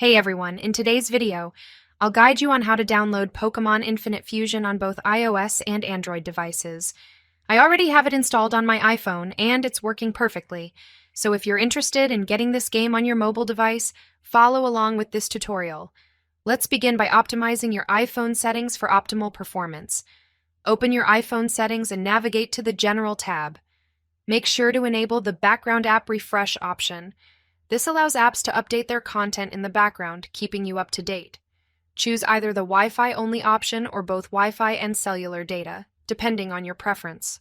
Hey everyone, in today's video, I'll guide you on how to download Pokemon Infinite Fusion on both iOS and Android devices. I already have it installed on my iPhone, and it's working perfectly. So if you're interested in getting this game on your mobile device, follow along with this tutorial. Let's begin by optimizing your iPhone settings for optimal performance. Open your iPhone settings and navigate to the General tab. Make sure to enable the Background App Refresh option. This allows apps to update their content in the background, keeping you up to date. Choose either the Wi-Fi only option or both Wi-Fi and cellular data, depending on your preference.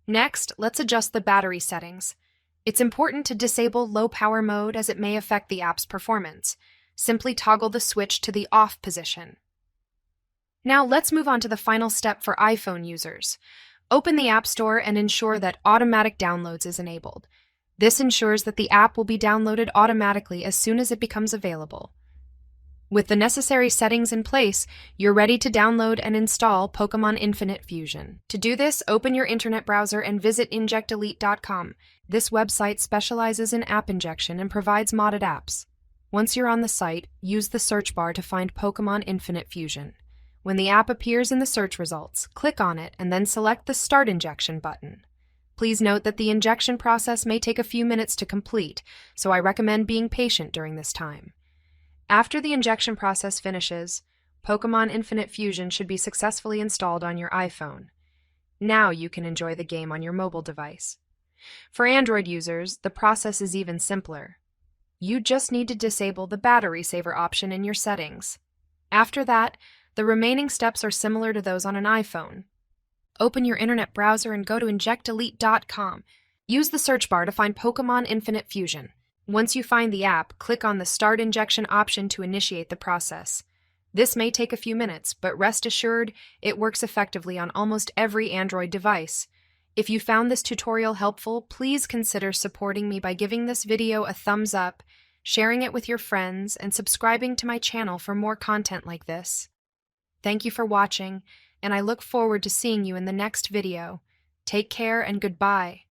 Next, let's adjust the battery settings. It's important to disable low power mode as it may affect the app's performance. Simply toggle the switch to the off position. Now let's move on to the final step for iPhone users. Open the App Store and ensure that Automatic Downloads is enabled. This ensures that the app will be downloaded automatically as soon as it becomes available. With the necessary settings in place, you're ready to download and install Pokemon Infinite Fusion. To do this, open your internet browser and visit injectelite.com. This website specializes in app injection and provides modded apps. Once you're on the site, use the search bar to find Pokemon Infinite Fusion. When the app appears in the search results, click on it and then select the Start Injection button. Please note that the injection process may take a few minutes to complete, so I recommend being patient during this time. After the injection process finishes, Pokemon Infinite Fusion should be successfully installed on your iPhone. Now you can enjoy the game on your mobile device. For Android users, the process is even simpler. You just need to disable the battery saver option in your settings. After that, the remaining steps are similar to those on an iPhone. Open your internet browser and go to injectelite.com. Use the search bar to find Pokemon Infinite Fusion. Once you find the app, click on the Start Injection option to initiate the process. This may take a few minutes, but rest assured, it works effectively on almost every Android device. If you found this tutorial helpful, please consider supporting me by giving this video a thumbs up, sharing it with your friends, and subscribing to my channel for more content like this. Thank you for watching, and I look forward to seeing you in the next video. Take care and goodbye.